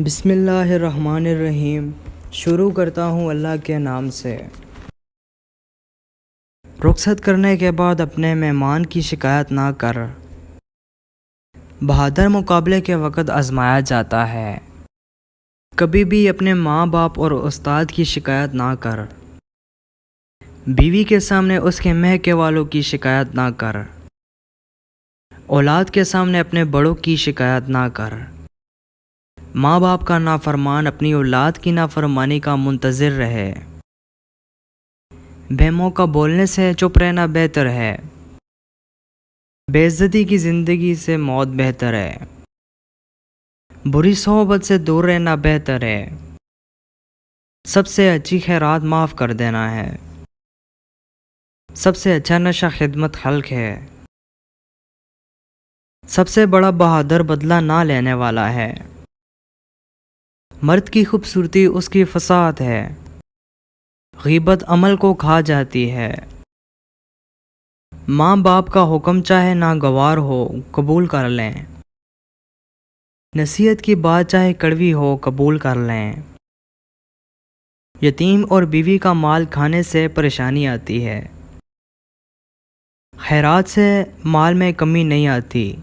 بسم اللہ الرحمن الرحیم۔ شروع کرتا ہوں اللہ کے نام سے۔ رخصت کرنے کے بعد اپنے مہمان کی شکایت نہ کر، بہادر مقابلے کے وقت آزمایا جاتا ہے۔ کبھی بھی اپنے ماں باپ اور استاد کی شکایت نہ کر، بیوی کے سامنے اس کے مہکے والوں کی شکایت نہ کر، اولاد کے سامنے اپنے بڑوں کی شکایت نہ کر۔ ماں باپ کا نافرمان اپنی اولاد کی نافرمانی کا منتظر رہے۔ بے موقع بولنے سے چپ رہنا بہتر ہے۔ بے عزتی کی زندگی سے موت بہتر ہے۔ بری صحبت سے دور رہنا بہتر ہے۔ سب سے اچھی خیرات معاف کر دینا ہے۔ سب سے اچھا نشہ خدمت خلق ہے۔ سب سے بڑا بہادر بدلہ نہ لینے والا ہے۔ مرد کی خوبصورتی اس کی فصاحت ہے۔ غیبت عمل کو کھا جاتی ہے۔ ماں باپ کا حکم چاہے ناگوار ہو قبول کر لیں۔ نصیحت کی بات چاہے کڑوی ہو قبول کر لیں۔ یتیم اور بیوی کا مال کھانے سے پریشانی آتی ہے۔ خیرات سے مال میں کمی نہیں آتی۔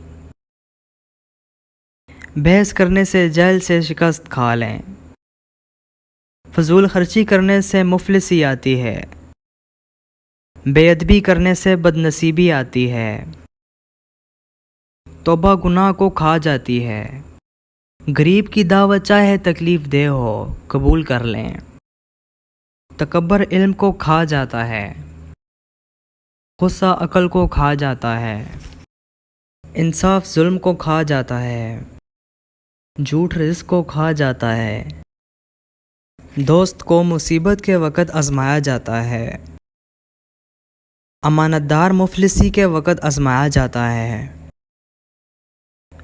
بحث کرنے سے جہل سے شکست کھا لیں۔ فضول خرچی کرنے سے مفلسی آتی ہے۔ بے ادبی کرنے سے بدنصیبی آتی ہے۔ توبہ گناہ کو کھا جاتی ہے۔ غریب کی دعوت چاہے تکلیف دہ ہو قبول کر لیں۔ تکبر علم کو کھا جاتا ہے۔ غصہ عقل کو کھا جاتا ہے۔ انصاف ظلم کو کھا جاتا ہے۔ جھوٹ رزق کو کھا جاتا ہے۔ دوست کو مصیبت کے وقت آزمایا جاتا ہے۔ امانت دار مفلسی کے وقت آزمایا جاتا ہے۔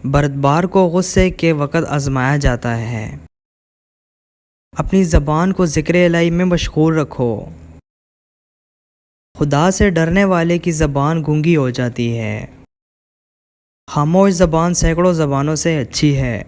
بردبار کو غصے کے وقت آزمایا جاتا ہے۔ اپنی زبان کو ذکر الہی میں مشغول رکھو۔ خدا سے ڈرنے والے کی زبان گونگی ہو جاتی ہے۔ خاموش زبان سینکڑوں زبانوں سے اچھی ہے۔